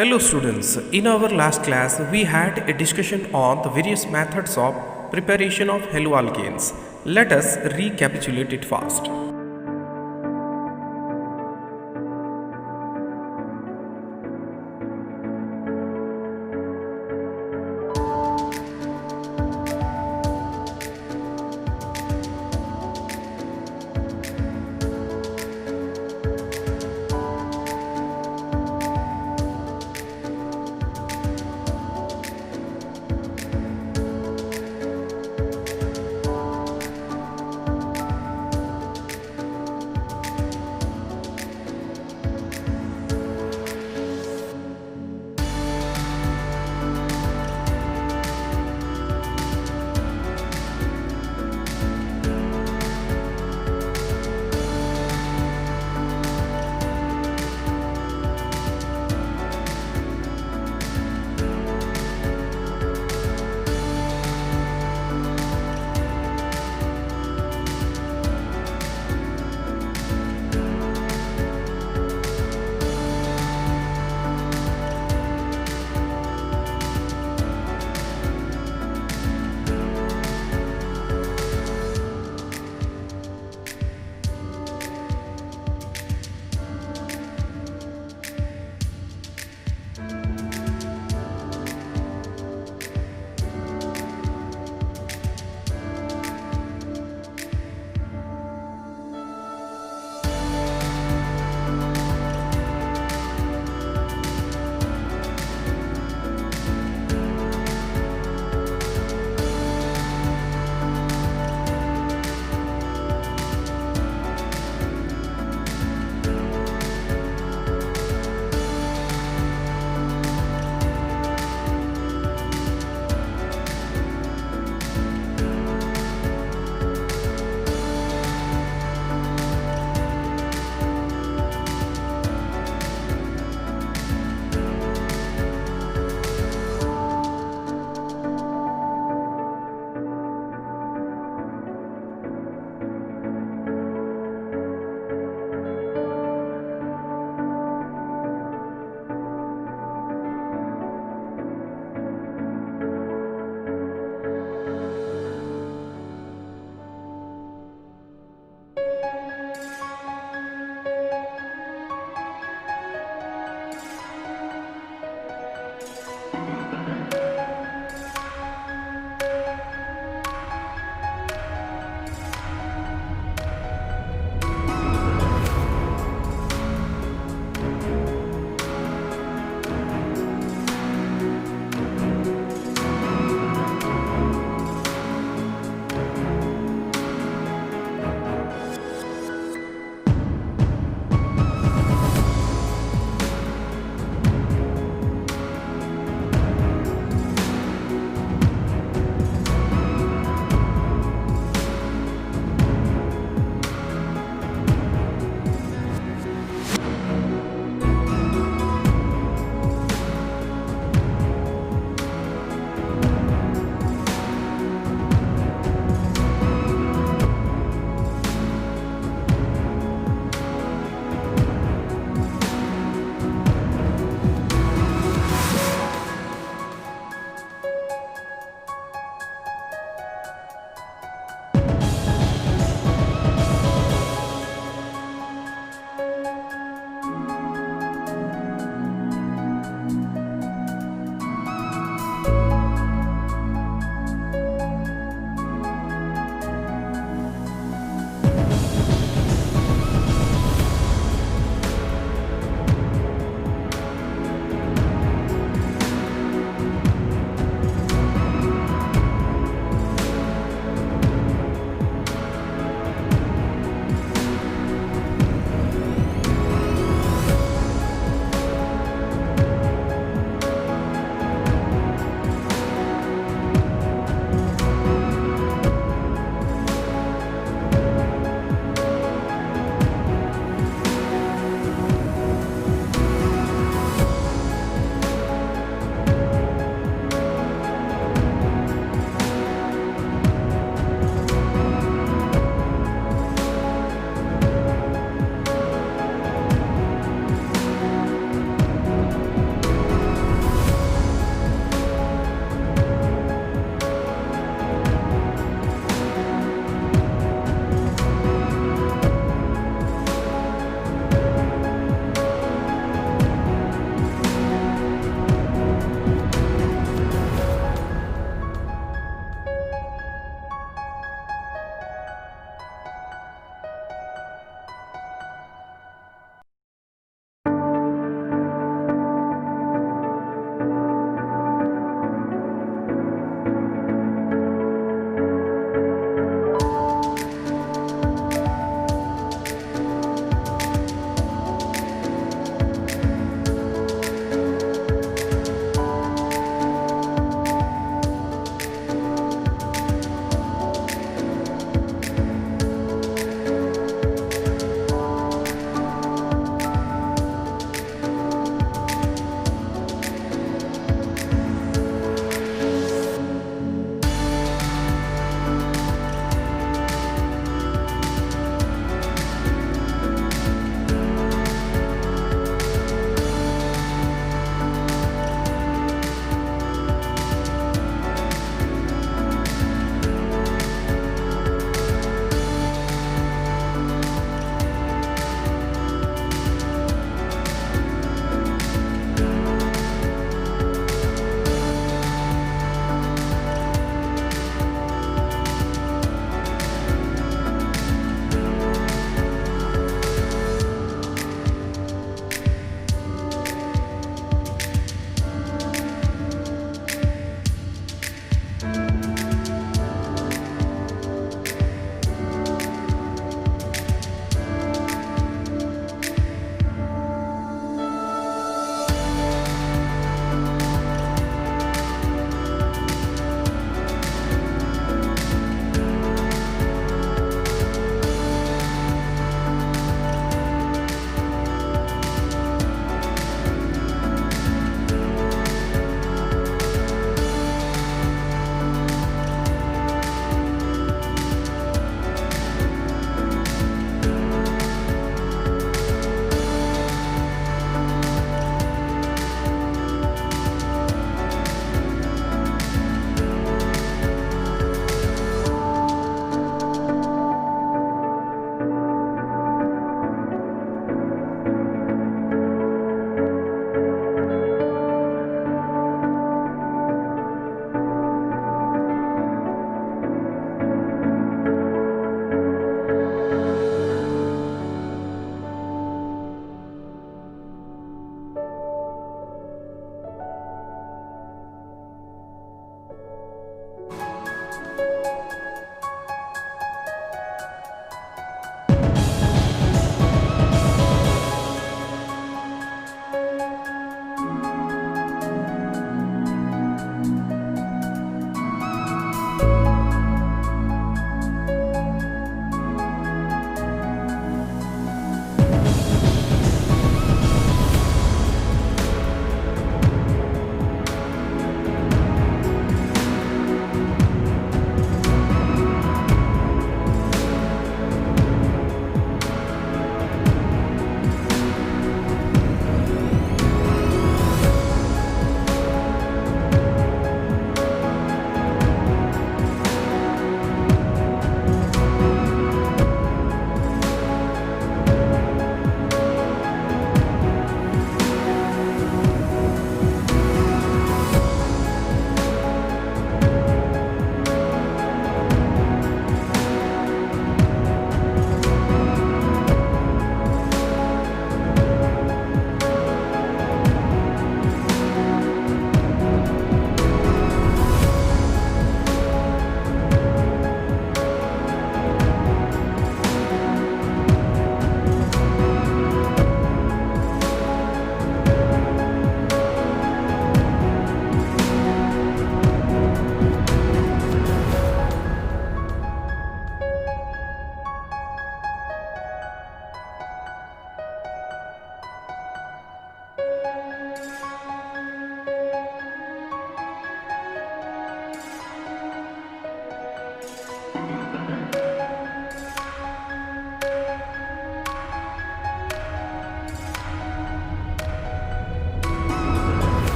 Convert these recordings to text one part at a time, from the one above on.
Hello students, in our last class we had a discussion on the various methods of preparation of haloalkanes. Let us recapitulate it fast.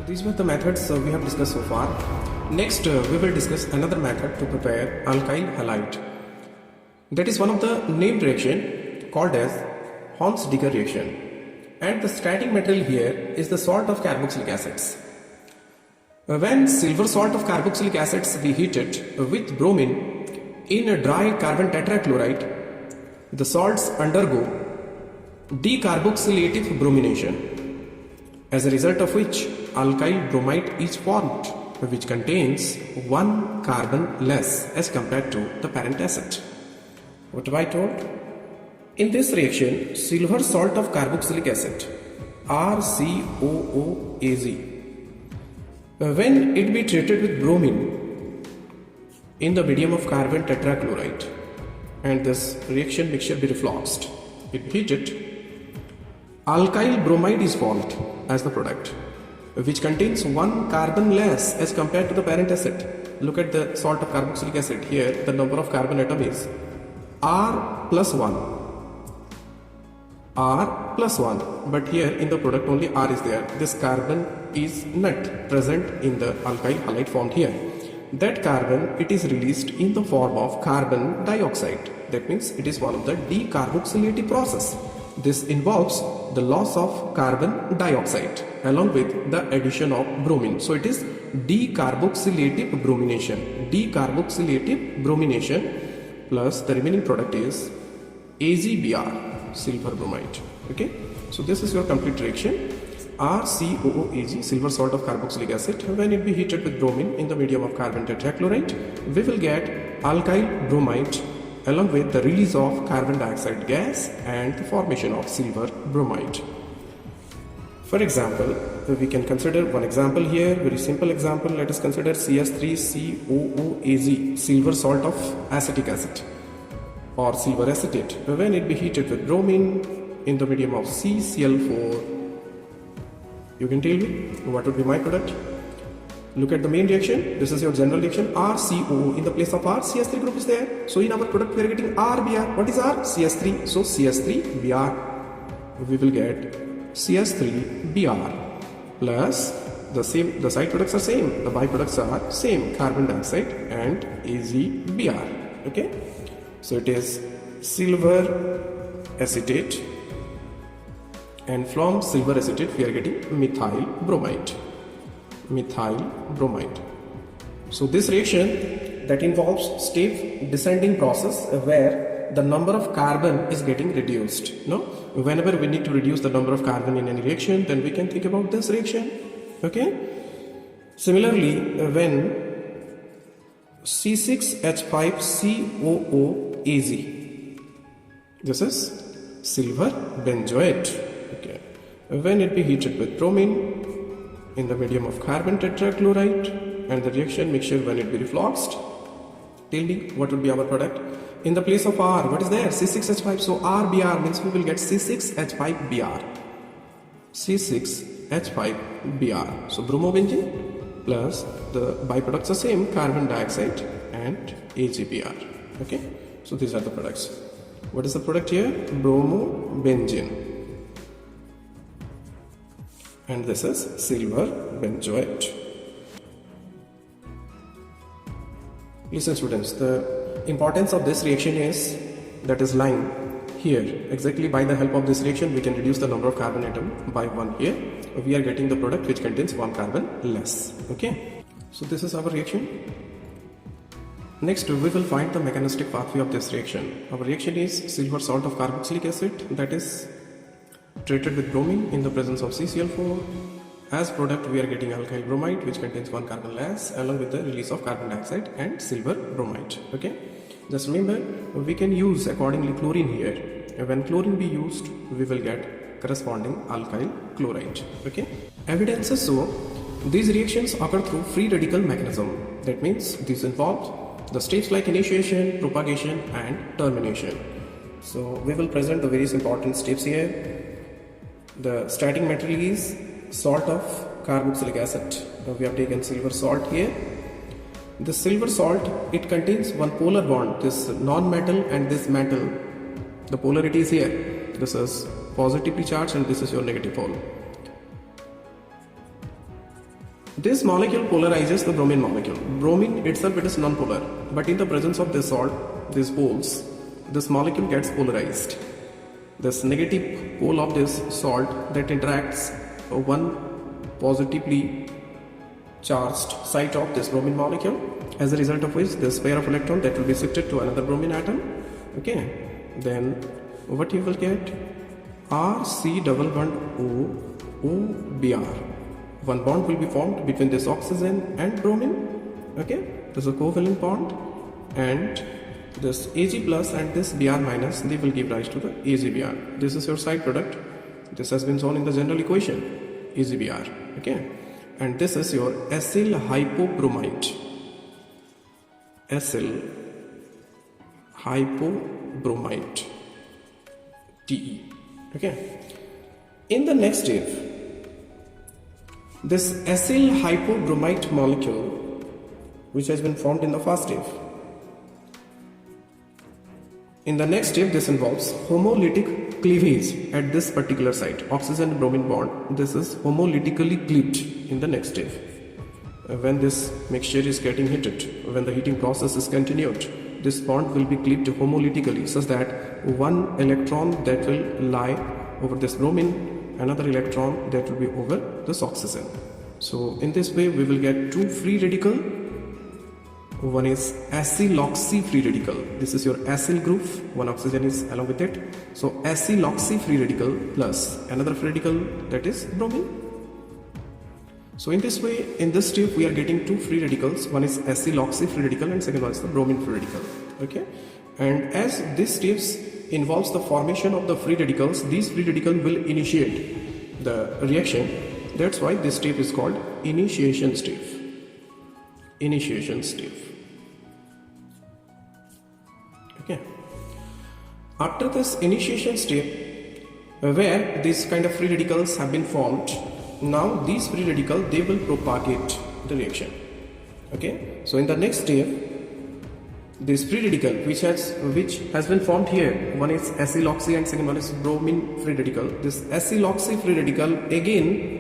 These were the methods we have discussed so far. Next, we will discuss another method to prepare alkyl halide. That is one of the named reaction called as Hornsdegger reaction. And the starting material here is the salt of carboxylic acids. When silver salt of carboxylic acids we heat it with bromine in a dry carbon tetrachloride, the salts undergo decarboxylative bromination, as a result of which alkyl bromide is formed, which contains one carbon less as compared to the parent acid. What have I told? In this reaction, silver salt of carboxylic acid, RCOOAZ, when it be treated with bromine in the medium of carbon tetrachloride and this reaction mixture be refluxed, it heated, alkyl bromide is formed as the product, which contains one carbon less as compared to the parent acid. Look at the salt of carboxylic acid. Here the number of carbon atom is R plus 1, but here in the product only R is there. This carbon is not present in the alkyl halide formed here. That carbon, it is released in the form of carbon dioxide. That means it is one of the decarboxylative process. This involves the loss of carbon dioxide along with the addition of bromine. So it is decarboxylative bromination plus the remaining product is AgBr, silver bromide. Okay, so this is your complete reaction. RCOOAZ, silver salt of carboxylic acid, when it be heated with bromine in the medium of carbon tetrachloride, we will get alkyl bromide along with the release of carbon dioxide gas and the formation of silver bromide. For example, we can consider one example here, very simple example. Let us consider CS3COOAZ, silver salt of acetic acid or silver acetate, when it be heated with bromine in the medium of CCl4. You can tell me what would be my product? Look at the main reaction. This is your general reaction. RCOO. In the place of R, CS3 group is there. So in our product we are getting RBr. What is R? CS3. So CS3Br. We will get CS3Br plus the side products are same. The byproducts are same. Carbon dioxide and AgBr. Okay. So it is silver acetate. And from silver acetate we are getting methyl bromide. So this reaction that involves step descending process where the number of carbon is getting reduced. No, whenever we need to reduce the number of carbon in any reaction, then we can think about this reaction. Okay. Similarly, when C6H5COOAZ, this is silver benzoate. Okay. When it be heated with bromine in the medium of carbon tetrachloride and the reaction mixture when it be refluxed, tell me what would be our product? In the place of R, what is there? C6H5. So RBr means we will get C6H5Br. C6H5Br. So bromobenzene plus the byproducts are same, carbon dioxide and AgBr. Okay. So these are the products. What is the product here? Bromobenzene. And this is silver benzoate. Listen students, the importance of this reaction is that is lying here. Exactly by the help of this reaction we can reduce the number of carbon atom by 1 here. We are getting the product which contains 1 carbon less. Okay. So this is our reaction. Next we will find the mechanistic pathway of this reaction. Our reaction is silver salt of carboxylic acid, that is treated with bromine in the presence of CCl4. As product we are getting alkyl bromide which contains 1 carbon less along with the release of carbon dioxide and silver bromide. Okay. Just remember we can use accordingly chlorine here. When chlorine be used we will get corresponding alkyl chloride. Okay. Evidences show these reactions occur through free radical mechanism. That means these involve the steps like initiation, propagation and termination. So we will present the various important steps here. The starting material is salt of carboxylic acid. Now we have taken silver salt here. The silver salt, it contains one polar bond, this non-metal and this metal. The polarity is here. This is positively charged and this is your negative pole. This molecule polarizes the bromine molecule. Bromine itself, it is non-polar, but in the presence of this salt, these poles, this molecule gets polarized. This negative pole of this salt that interacts one positively charged site of this bromine molecule, as a result of which this pair of electron that will be shifted to another bromine atom. Okay, then what you will get? RC double bond O Br. One bond will be formed between this oxygen and bromine. Okay, this is a covalent bond, and this Ag plus and this Br minus, they will give rise to the AgBr. This is your side product. This has been shown in the general equation, AgBr. Okay, and this is your acyl hypobromite. Acyl hypobromite, Te. Okay, in the next step, this acyl hypobromite molecule, which has been formed in the first step, in the next step, this involves homolytic cleavage at this particular site, oxygen bromine bond. This is homolytically cleaved in the next step. When this mixture is getting heated, when the heating process is continued, this bond will be cleaved homolytically, such that one electron that will lie over this bromine, another electron that will be over this oxygen. So in this way we will get two free radical. One is acyloxy free radical. This is your acyl group, one oxygen is along with it. So acyloxy free radical plus another free radical, that is bromine. So in this way, in this step we are getting two free radicals. One is acyloxy free radical and second one is the bromine free radical. Okay, and as this steps involves the formation of the free radicals, these free radicals will initiate the reaction. That's why this step is called initiation step. Initiation step. Okay, after this initiation step, where these kind of free radicals have been formed, now these free radicals, they will propagate the reaction. Okay, so in the next step, this free radical which has been formed here, one is acyloxy and second one is bromine free radical. This acyloxy free radical, again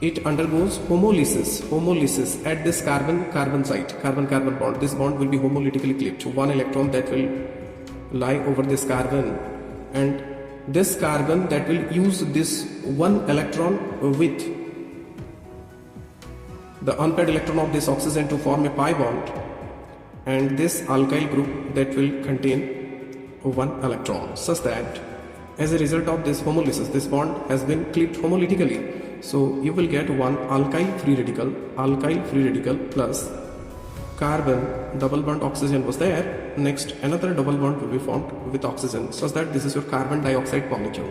it undergoes homolysis at this carbon site, carbon bond. This bond will be homolytically cleaved. One electron that will lie over this carbon, and this carbon that will use this one electron with the unpaired electron of this oxygen to form a pi bond, and this alkyl group that will contain one electron, such that as a result of this homolysis, this bond has been cleaved homolytically. So you will get one alkyl free radical plus carbon double bond oxygen was there. Next another double bond will be formed with oxygen, such that this is your carbon dioxide molecule.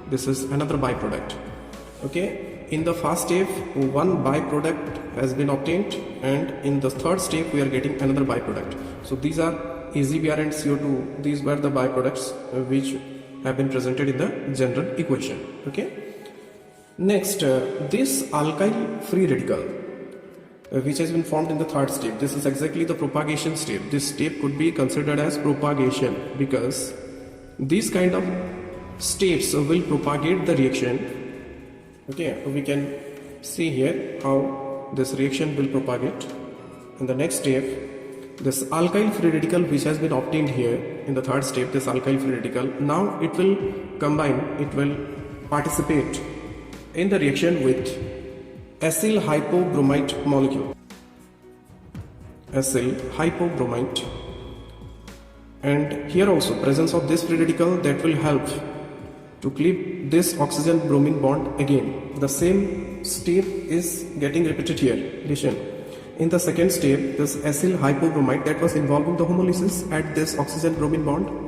This is another byproduct. Okay, in the first step one byproduct has been obtained, and in the third step we are getting another byproduct. So these are AgBr and CO2. These were the byproducts which have been presented in the general equation. Okay, next this alkyl free radical which has been formed in the third step, this is exactly the propagation step. This step could be considered as propagation, because these kind of steps will propagate the reaction. Okay, we can see here how this reaction will propagate. In the next step, this alkyl free radical which has been obtained here in the third step, this alkyl free radical, now it will combine, it will participate in the reaction with acyl hypobromite molecule. Acyl hypobromite, and here also presence of this free radical that will help to cleave this oxygen bromine bond again. The same step is getting repeated here. Listen, in the second step, this acyl hypobromite that was involving the homolysis at this oxygen bromine bond,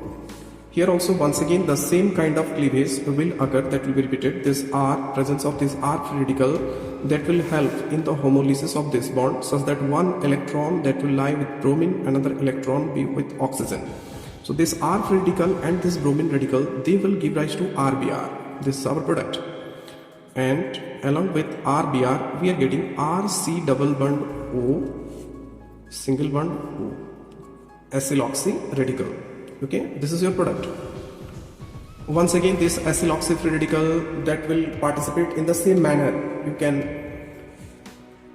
here also once again the same kind of cleavage will occur, that will be repeated. This R, presence of this R free radical that will help in the homolysis of this bond, such that one electron that will lie with bromine, another electron be with oxygen. So this R free radical and this bromine radical, they will give rise to RBr. This is our product, and along with RBr we are getting RC double bond O single bond O acyloxy radical. Okay, this is your product. Once again, this acyl oxy free radical that will participate in the same manner. You can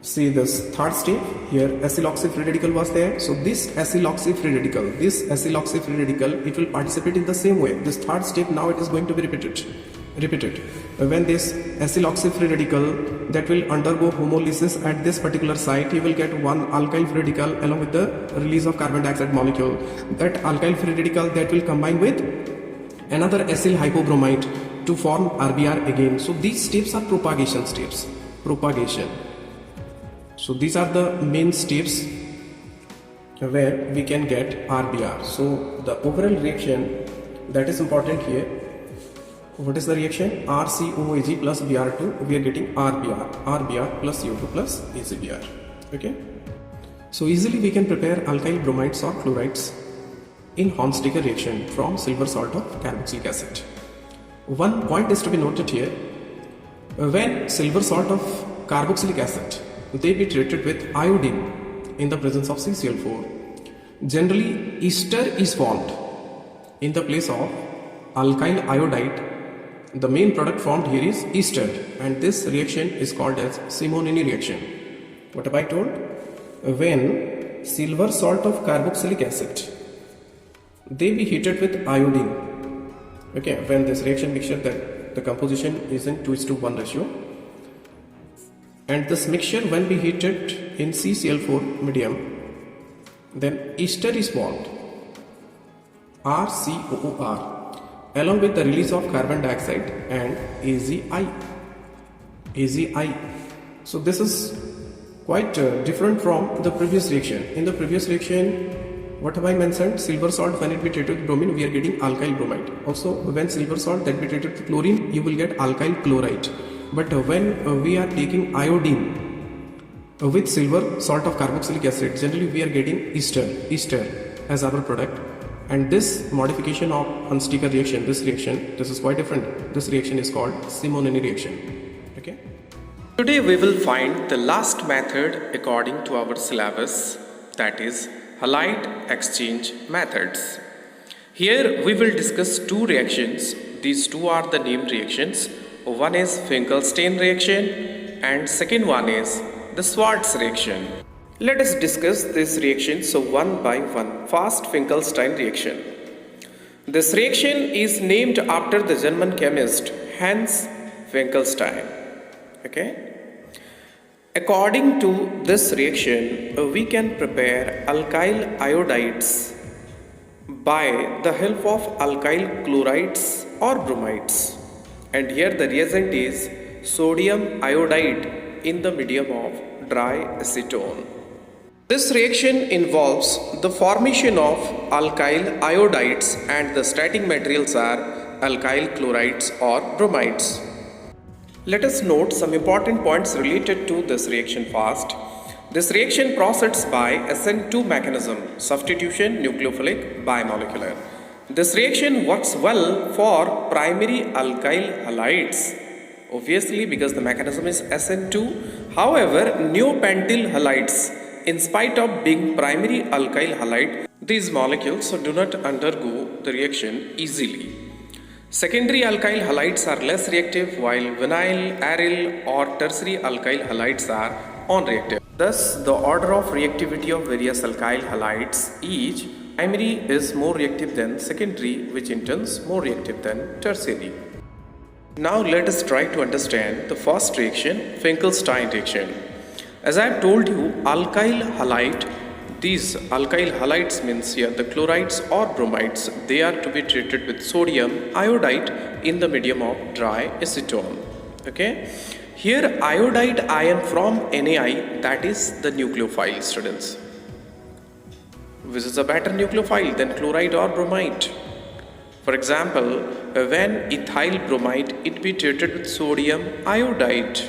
see this third step here, acyl oxy free radical was there. So this acyl oxy free radical, it will participate in the same way. This third step, now it is going to be repeated. When this acyl oxy free radical that will undergo homolysis at this particular site, you will get one alkyl free radical along with the release of carbon dioxide molecule. That alkyl free radical that will combine with another acyl hypobromite to form RBr again. So these steps are propagation steps. So these are the main steps where we can get RBr. So the overall reaction that is important here. What is the reaction? RCOAg plus Br2, we are getting RBr plus CO2 plus AgBr. Okay. So easily we can prepare alkyl bromides or chlorides in Horn-Sticker reaction from silver salt of carboxylic acid. One point is to be noted here. When silver salt of carboxylic acid, they be treated with iodine in the presence of CCl4. Generally, ester is formed in the place of alkyl iodide. The main product formed here is ester, and this reaction is called as Simonini reaction. What have I told? When silver salt of carboxylic acid, they be heated with iodine. Okay, when this reaction mixture, that the composition is in 2:1 ratio, and this mixture when be heated in CCl4 medium, then ester is formed, RCOOR, along with the release of carbon dioxide and AgI. So this is quite different from the previous reaction. In the previous reaction, what have I mentioned? Silver salt, when it be treated with bromine, we are getting alkyl bromide. Also, when silver salt that be treated with chlorine, you will get alkyl chloride. But when we are taking iodine with silver salt of carboxylic acid, generally we are getting ester as our product. And this modification of Horn-Sticker reaction, this is quite different. This reaction is called Simonini reaction. Okay. Today we will find the last method according to our syllabus, that is halide exchange methods. Here we will discuss two reactions. These two are the named reactions. One is Finkelstein reaction and second one is the Schwarz reaction. Let us discuss this reaction one by one. First, Finkelstein reaction. This reaction is named after the German chemist Hans Finkelstein. Okay. According to this reaction, we can prepare alkyl iodides by the help of alkyl chlorides or bromides. And here the reagent is sodium iodide in the medium of dry acetone. This reaction involves the formation of alkyl iodides and the starting materials are alkyl chlorides or bromides. Let us note some important points related to this reaction first. This reaction proceeds by SN2 mechanism, substitution nucleophilic bimolecular. This reaction works well for primary alkyl halides, obviously because the mechanism is SN2. However, neopentyl halides, in spite of being primary alkyl halide, these molecules do not undergo the reaction easily. Secondary alkyl halides are less reactive, while vinyl, aryl or tertiary alkyl halides are on-reactive. Thus, the order of reactivity of various alkyl halides is primary is more reactive than secondary, which in turn is more reactive than tertiary. Now let us try to understand the first reaction, Finkelstein reaction. As I have told you, alkyl halide, these alkyl halides means here the chlorides or bromides, they are to be treated with sodium iodide in the medium of dry acetone. Okay. Here iodide ion from NaI, that is the nucleophile, students. Which is a better nucleophile than chloride or bromide. For example, when ethyl bromide, it be treated with sodium iodide.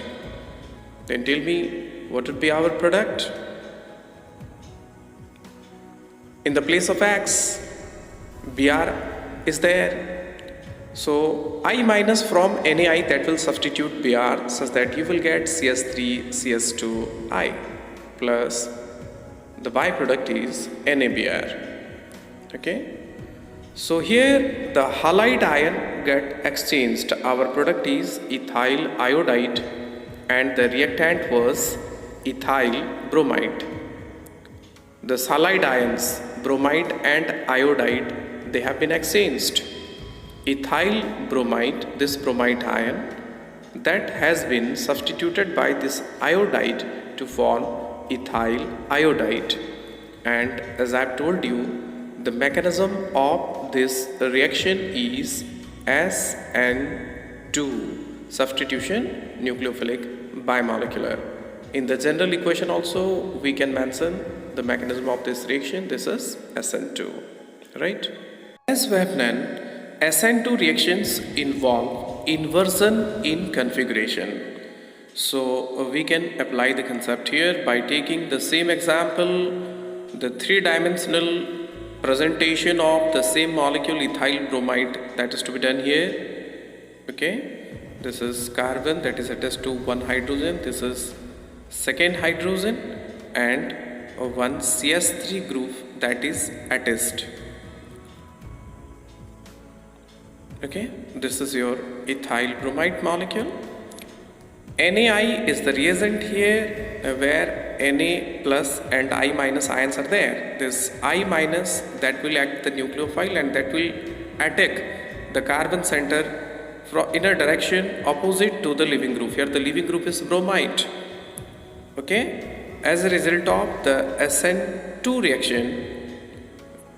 Then tell me, what would be our product? In the place of X, Br is there. So I minus from NaI, that will substitute Br such that you will get CS3, CS2I plus the byproduct is NaBr. Okay. So here the halide ion get exchanged. Our product is ethyl iodide and the reactant was ethyl bromide. The halide ions, bromide and iodide, they have been exchanged. Ethyl bromide, this bromide ion, that has been substituted by this iodide to form ethyl iodide. And as I have told you, the mechanism of this reaction is SN2, substitution nucleophilic bimolecular. In the general equation also we can mention the mechanism of this reaction. This is SN2, right? As we have known, SN2 reactions involve inversion in configuration. So we can apply the concept here by taking the same example, the three-dimensional presentation of the same molecule ethyl bromide, that is to be done here. Okay, this is carbon that is attached to one hydrogen, this is second hydrogen, and one CS3 group that is attached. Okay, this is your ethyl bromide molecule. NaI is the reagent here where Na plus and I minus ions are there. This I minus that will act the nucleophile and that will attack the carbon center from in a direction opposite to the leaving group. Here the leaving group is bromide. Okay, as a result of the SN2 reaction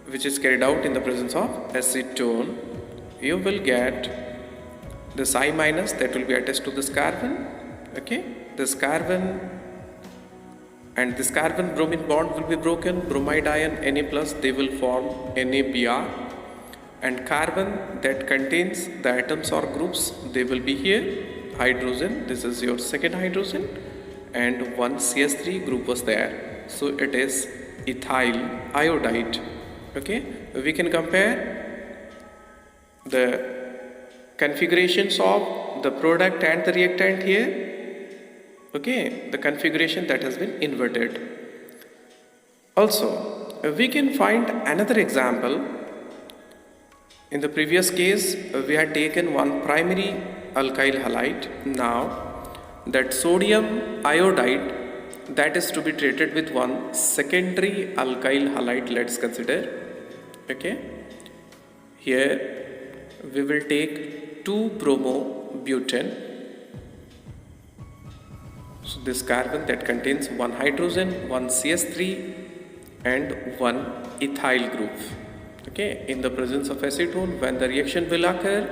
which is carried out in the presence of acetone, you will get this I minus that will be attached to this carbon. Okay, this carbon and this carbon bromine bond will be broken. Bromide ion Na plus, they will form NaBr, and carbon that contains the atoms or groups, they will be here hydrogen. This is your second hydrogen, and one CS3 group was there. So it is ethyl iodide. Okay, we can compare the configurations of the product and the reactant here. Okay, the configuration that has been inverted. Also, we can find another example. In the previous case, we had taken one primary alkyl halide. Now, that sodium iodide that is to be treated with one secondary alkyl halide. Let's consider. Okay, here we will take 2-bromobutane. So this carbon that contains one hydrogen, one CS3 and one ethyl group. Okay, in the presence of acetone, when the reaction will occur,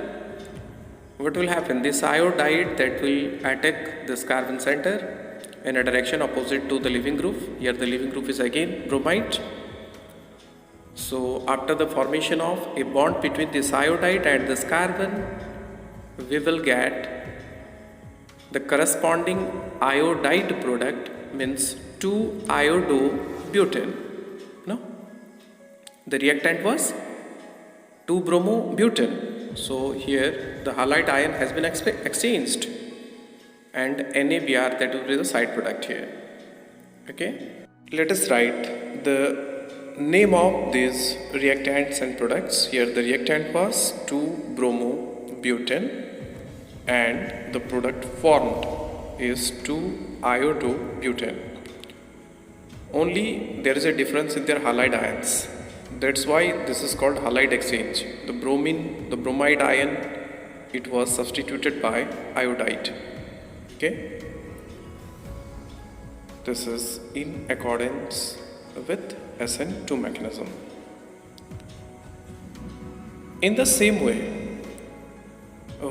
what will happen? This iodide that will attack this carbon center in a direction opposite to the leaving group. Here the leaving group is again bromide. So after the formation of a bond between this iodide and this carbon, we will get the corresponding iodide product, means 2-iodobutane. No, the reactant was 2-bromobutane. So here the halide ion has been exchanged, and NaBr, that will be the side product here. Okay, let us write the name of these reactants and products. Here the reactant was 2-bromobutane and the product formed is 2-iodobutane. Only there is a difference in their halide ions. That's why this is called halide exchange. The bromide ion, it was substituted by iodide. Okay, this is in accordance with SN2 mechanism. In the same way,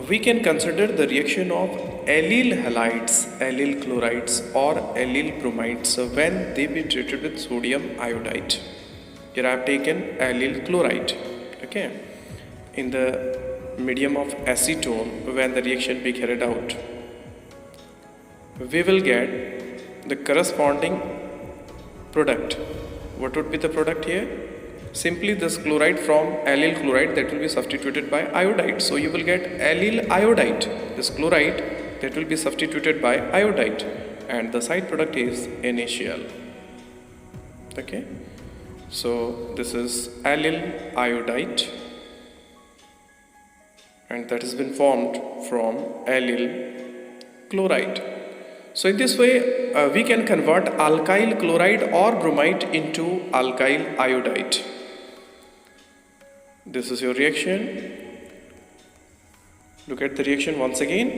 we can consider the reaction of allyl halides, allyl chlorides or allyl bromides when they be treated with sodium iodide. Here I have taken allyl chloride. Okay, in the medium of acetone, when the reaction be carried out, we will get the corresponding product. What would be the product here? Simply this chloride from allyl chloride that will be substituted by iodide. So you will get allyl iodide. This chloride that will be substituted by iodide, and the side product is NaCl. Okay, so this is allyl iodide and that has been formed from allyl chloride. So in this way, we can convert alkyl chloride or bromide into alkyl iodide. This is your reaction. Look at the reaction once again.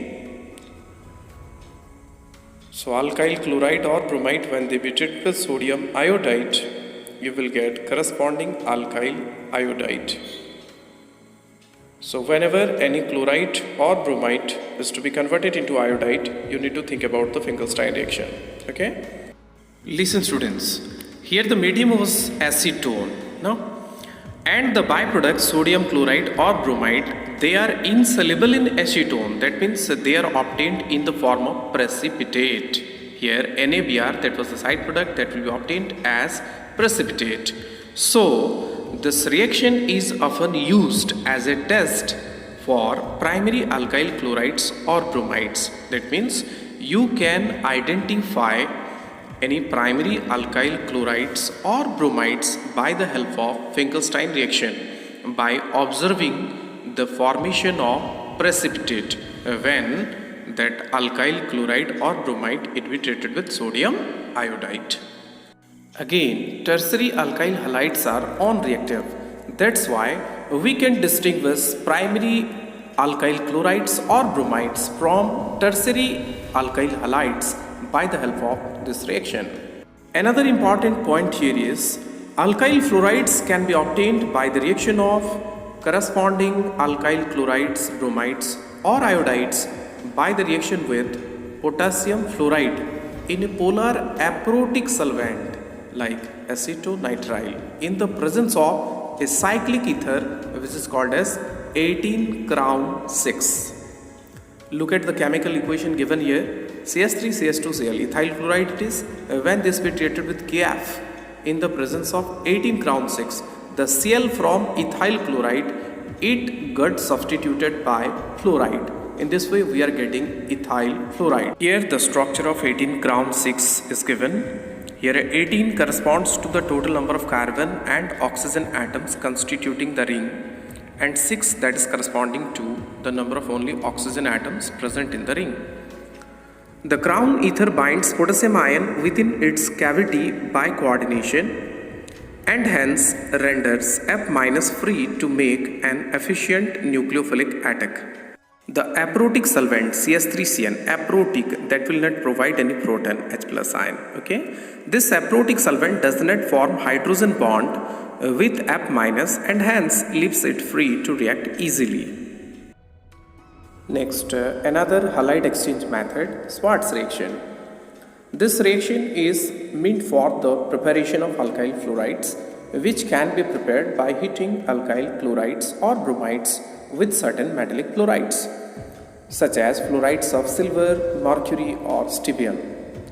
So alkyl chloride or bromide, when they be treated with sodium iodide, you will get corresponding alkyl iodide. So whenever any chloride or bromide is to be converted into iodide, you need to think about the Finkelstein reaction. Okay? Listen students, here the medium was acetone, no? And the byproduct sodium chloride or bromide, they are insoluble in acetone. That means they are obtained in the form of precipitate. Here NaBr, that was the side product, that will be obtained as precipitate. So this reaction is often used as a test for primary alkyl chlorides or bromides. That means you can identify any primary alkyl chlorides or bromides by the help of Finkelstein reaction by observing the formation of precipitate when that alkyl chloride or bromide it be treated with sodium iodide. Again, tertiary alkyl halides are non-reactive. That's why we can distinguish primary alkyl chlorides or bromides from tertiary alkyl halides by the help of this reaction. Another important point here is alkyl fluorides can be obtained by the reaction of corresponding alkyl chlorides, bromides or iodides by the reaction with potassium fluoride in a polar aprotic solvent like acetonitrile in the presence of a cyclic ether which is called as 18 crown 6. Look at the chemical equation given here. CS3CH2Cl, ethyl chloride it is. When this be treated with KF in the presence of 18 crown 6, the Cl from ethyl chloride it got substituted by fluoride. In this way we are getting ethyl fluoride. Here the structure of 18 crown 6 is given. Here 18 corresponds to the total number of carbon and oxygen atoms constituting the ring, and 6 that is corresponding to the number of only oxygen atoms present in the ring. The crown ether binds potassium ion within its cavity by coordination and hence renders F- free to make an efficient nucleophilic attack. The aprotic solvent CS3CN, aprotic, that will not provide any proton H plus ion. Okay, this aprotic solvent does not form hydrogen bond with F- and hence leaves it free to react easily. Next, another halide exchange method, Schwartz reaction. This reaction is meant for the preparation of alkyl fluorides, which can be prepared by heating alkyl chlorides or bromides with certain metallic chlorides, such as fluorides of silver, mercury or stibbium.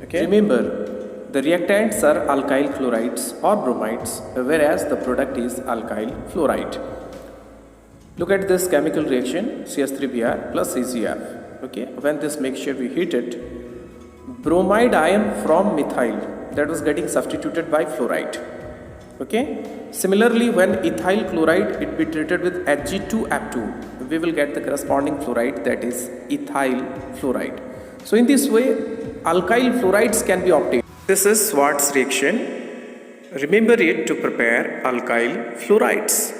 Okay? Remember, the reactants are alkyl chlorides or bromides, whereas the product is alkyl fluoride. Look at this chemical reaction, CH3Br plus CgF. Okay, when this mixture we heat it, bromide ion from methyl that was getting substituted by fluoride. Okay, similarly when ethyl chloride it be treated with Hg2F2, we will get the corresponding fluoride, that is ethyl fluoride. So in this way alkyl fluorides can be obtained. This is Schwartz reaction. Remember it to prepare alkyl fluorides.